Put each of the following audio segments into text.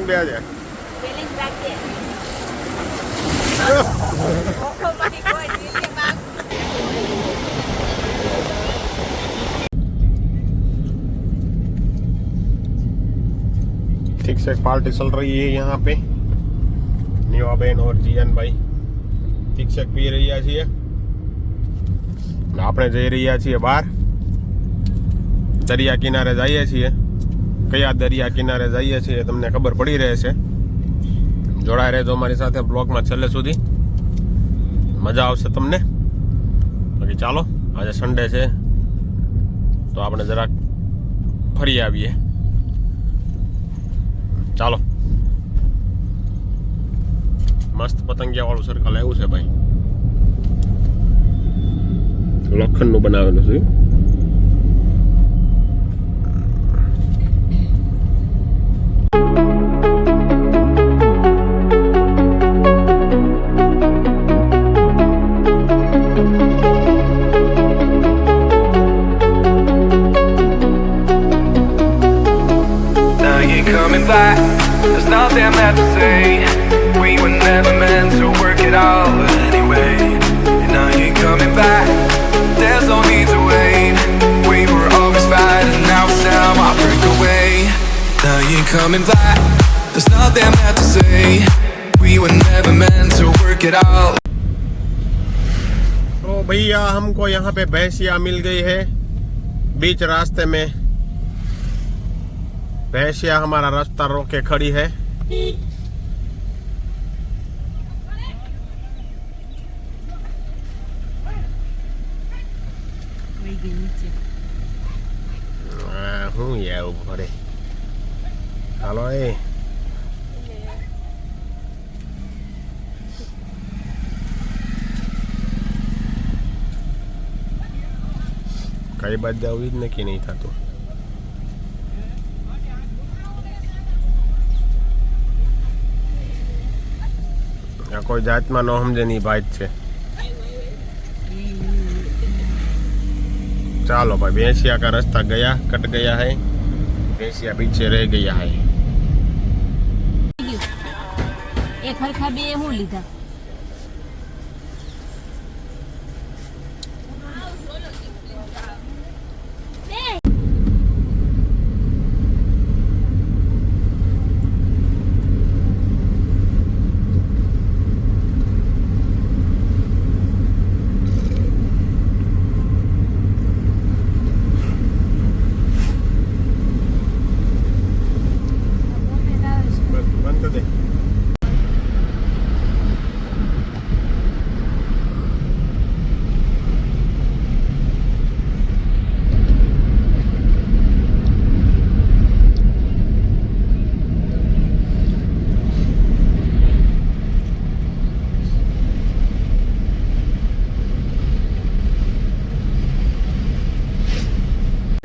બે છે. ठीक से पार्टी चल रही है यहाँ पे. नीवाबेन और जियान भाई ठीक से पी રહ્યા છીએ. આપણે જઈ રહ્યા છીએ બહાર દરિયા કિનારે જઈએ છીએ. કયા દરિયા કિનારે જઈએ છીએ તમને ખબર પડી રહેશે. જોડાઈ રહેજો અમારી સાથે બ્લોગમાં છેલ્લે સુધી, મજા આવશે તમને. બાકી ચાલો, આજે સન્ડે છે તો આપણે જરાક ફરી આવીએ. ચાલો. મસ્ત પતંગિયા વાળું સર્કલ આવ્યું છે ભાઈ, લોખંડનું બનાવેલું છે. Coming back, there's nothing left to say. We were never meant to work it out anyway. And now you're coming back, there's no need to wait. We were always fighting, now it's time I break away. Now you're coming back, there's nothing left to say. We were never meant to work it out. तो भैया हमको यहाँ पे भैंसिया मिल गई है बीच रास्ते में. भैंसिया हमारा रास्ता रोके खड़ी है. હું યાર ભરે હાલો એ કઈ બાજુ જવું જ નક્કી નહીં થતું. કોઈ જાતમાં ન સમજે ની ભાઈ છે. ચાલો भाई, भैंसिया का रास्ता गया, कट गया है. भैंसिया पीछे रह गया है. એક હરખા બે હું લીધા.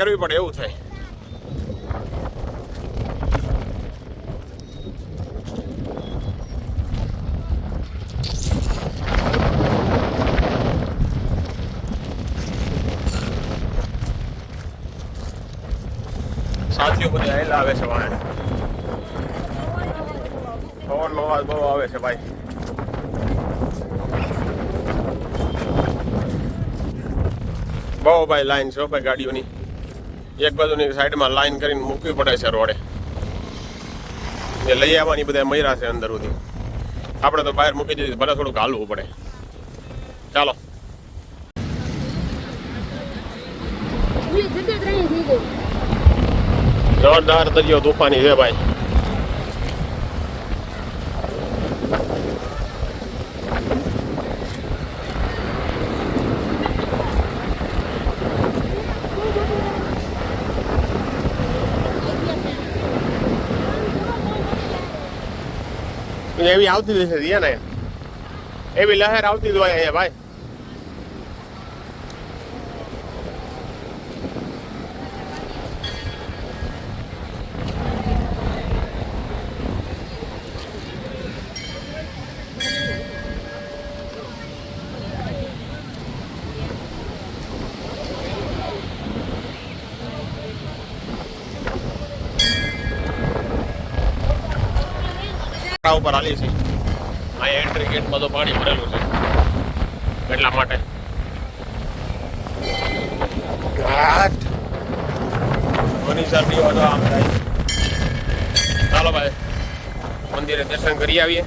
કરવી પડે એવું થાય. સાથીઓ બધા હેલા આવે છે વાહન. પવનનો અવાજ બહુ આવે છે ભાઈ. બહુ ભાઈ લાઈન છે ભાઈ ગાડીઓની. એક બાજુની સાઈડમાં લાઈન કરીને મૂકવી પડે છે રોડે. એ લઈ આવવાની બધા મયરા છે અંદર સુધી. આપણે તો બહાર મૂકી દીધી, ભલે થોડુંક હાલવું પડે. ચાલો. જોરદાર દરિયો તોફાની છે ભાઈ. એવી આવતી જ છે ને, એવી લહેર આવતી જ હોય અહીંયા ભાઈ. રસ્તા ઉપર હાલી છે. અહીંયા એન્ટ્રી ગેટમાં તો પાણી ભરેલું છે એટલા માટે ઘાટ મનીષા પીવા તો આમ થાય. ચાલો ભાઈ મંદિરે દર્શન કરી આવીએ.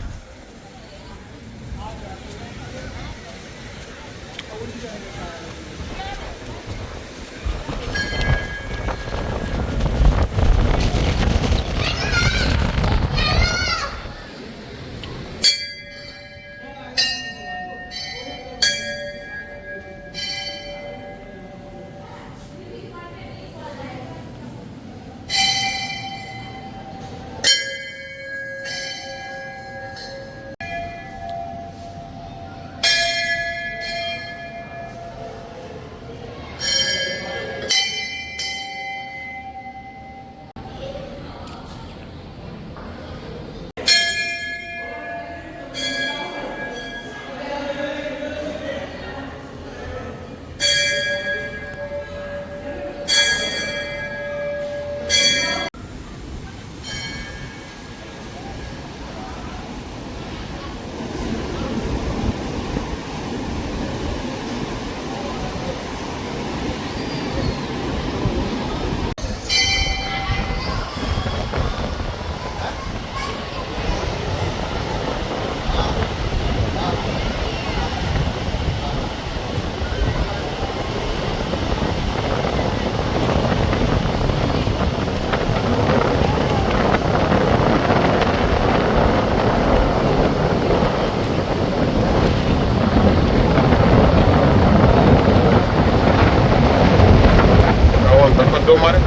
ધક્કો મારે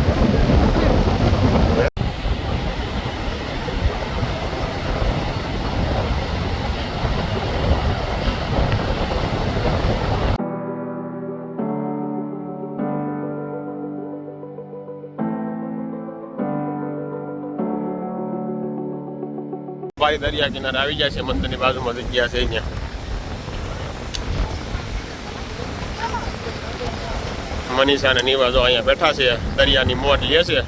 ભાઈ દરિયા કિનારે આવી જાય છે. મંદિરની બાજુમાં જગ્યા છે અહીંયા. મનીષા ને નિવાજો અહીંયા બેઠા છે. દરિયાની મોજ લે છે.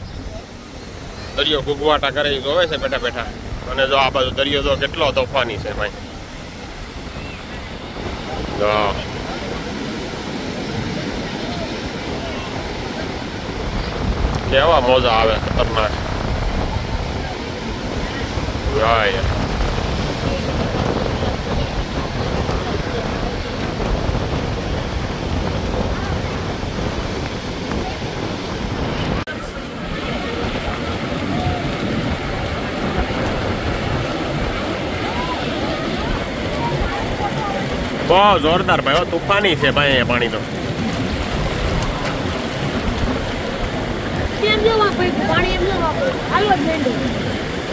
દરિયો ગુગવાટા કરે એ જોવે છે બેઠા બેઠા. અને જો આ બાજુ દરિયો તો કેટલો તોફાની છે ભાઈ. જો કેવા મોજા આવે ખતરનાક. Right. બહુ જોરદાર ભાઈ, તુફાની છે ભાઈ અહીંયા પાણી તો.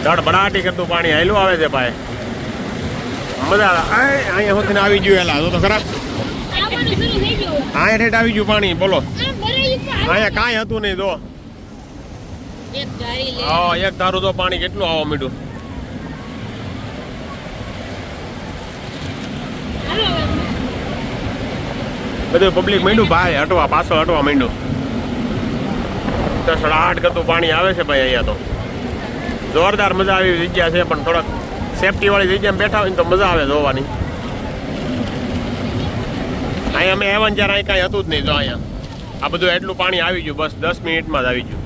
ધડબડાટી કરતું પાણી હાલ્યું આવે છે ભાઈ. મજા આવે. અહીંયા સુધી આવી ગયું એલા તો ખરા. અહીંયા ઠેઠ આવી ગયું પાણી. બોલો અહીંયા કાંઈ હતું નહીં. જો હા એક ધારું તો પાણી કેટલું આવવા માંડ્યું. બધું પબ્લિક માંડ્યું ભાઈ હટવા, પાછળ હટવા માંડ્યું. સડાટ કરતું પાણી આવે છે ભાઈ અહીંયા તો. જોરદાર મજા આવી જગ્યા છે, પણ થોડાક સેફટી વાળી જગ્યામાં બેઠા હોય ને તો મજા આવે જોવાની. અહીંયા અમે આવ્યા ત્યારે અહીં કાંઈ હતું જ નહીં. તો અહીંયા આ બધું એટલું પાણી આવી ગયું, બસ 10 મિનિટમાં જ આવી ગયું.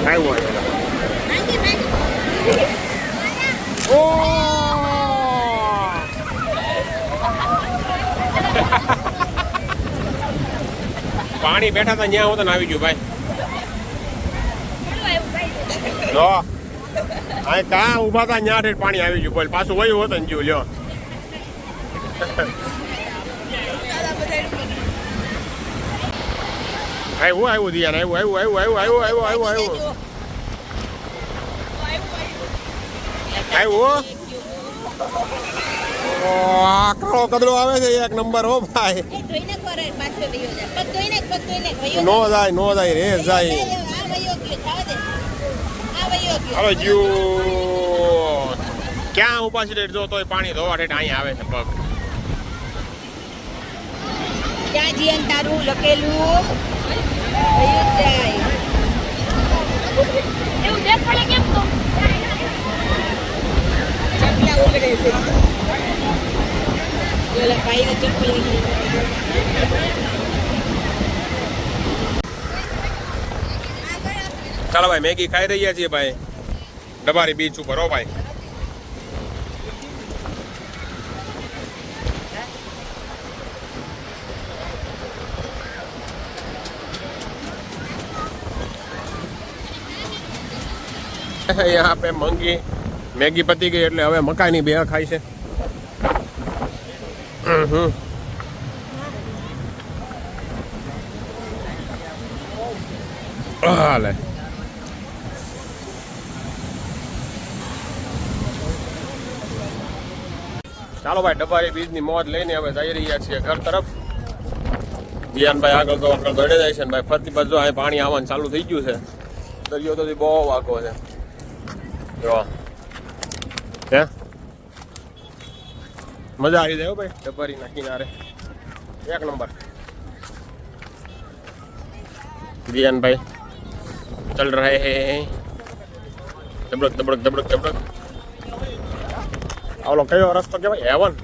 આવ્યું પાણી બેઠા હતા ત્યાં હોતા ને આવી ગયું ભાઈ. લો અહીં ત્યાં ઉભા હતા ત્યાં પાણી આવી ગયું. બોલ પાછું વયું હોત ને જીવ લ્યો. આવ્યું ધ્યાન આવ્યું. આકરો કદડો આવે છે એક નંબર. હો ભાઈ નો જાય રે જાય. હવે જીવ ક્યાં ઉભા છે જો તોય પાણી ધોવા ઠેઠ અહીંયા આવે છે પગ. ત્યાં જીવન તારું લખેલું એવું દેખાડે કેમ તો ચપલા ઉગડે છે ઓલા ભાઈને ચપ્પલ ચાલો ભાઈ મેગી ખાઈ રહ્યા છીએ ભાઈ ડબારી બીચ ઉપર હો ભાઈ यहाँ पे मंगी मैगी पती गई એટલે હવે મકાઈની બે ખાય છે હાલે ચાલો ભાઈ ડબારી બીજની મોજ લઈને હવે જઈ રહ્યા છીએ ઘર તરફ જીયાનભાઈ આગળ તો દોડે જાય છે ને ભાઈ ફરતી બાજુ અહીં પાણી આવવાનું ચાલુ થઈ ગયું છે દરિયો તો બહુ વાગો છે જો હે મજા આવી જાય ભાઈ ડબારીના કિનારે એક નંબર જીયાનભાઈ ચલ રહે હે દબડક દબડક દબડક દબડક આવલો કયો રસ્તો કહેવાય હેવન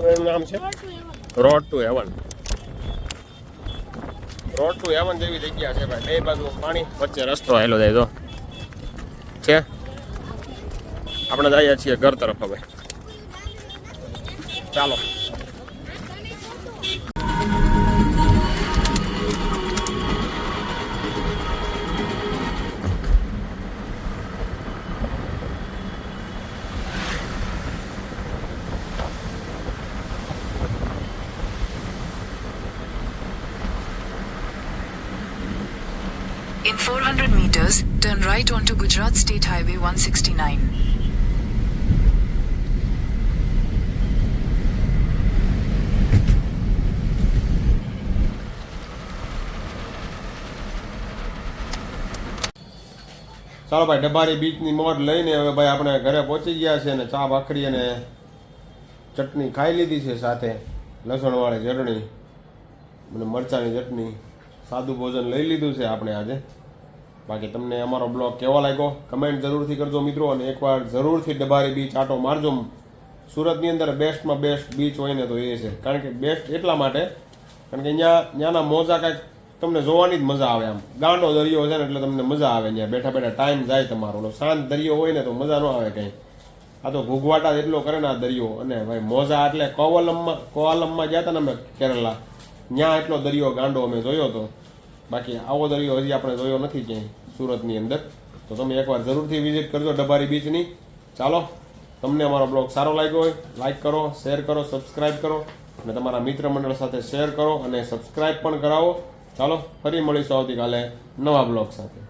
એનું નામ છે road to heaven road to heaven જેવી જગ્યા છે ભાઈ બે બાજુ પાણી વચ્ચે રસ્તો આવેલો જાય તો છે આપણે જઈએ છીએ ઘર તરફ હવે ચાલો In 400 meters, turn right onto Gujarat State Highway 169. ચાલો ભાઈ ડબારી બીચની મોજ લઈને હવે ભાઈ આપણે ઘરે પહોંચી ગયા છે અને ચા ભાખરી અને ચટણી ખાઈ લીધી છે સાથે લસણવાળી ચટણી અને મરચાંની ચટણી સાદું ભોજન લઈ લીધું છે આપણે આજે બાકી તમને અમારો બ્લોગ કેવો લાગ્યો કમેન્ટ જરૂરથી કરજો મિત્રો અને એકવાર જરૂરથી ડબારી બીચ આટો મારજો સુરતની અંદર બેસ્ટમાં બેસ્ટ બીચ હોય ને તો એ છે કારણ કે બેસ્ટ એટલા માટે કારણ કે ત્યાંના મોજા કાંઈક તમને જોવાની જ મજા આવે આમ ગાંડો દરિયો છે ને એટલે તમને મજા આવે ત્યાં બેઠા બેઠા ટાઈમ જાય તમારો શાંત દરિયો હોય ને તો મજા ન આવે કંઈ આ તો ઘૂઘવાટા એટલો કરે ને આ દરિયો અને ભાઈ મોજા એટલે કોવાલમમાં ગયા હતા ને અમે કેરલા ત્યાં એટલો દરિયો ગાંડો અમે જોયો હતો બાકી આવો દરિયો હજી આપણે જોયો નથી ક્યાંય સુરતની અંદર તો તમે એકવાર જરૂરથી વિઝિટ કરજો ડબારી બીચની ચાલો તમને અમારો બ્લોગ સારો લાગ્યો હોય લાઈક કરો શેર કરો સબસ્ક્રાઈબ કરો અને તમારા મિત્ર મંડળ સાથે શેર કરો અને સબસ્ક્રાઈબ પણ કરાવો ચાલો ફરી મળીશું આવતીકાલે નવા બ્લોગ સાથે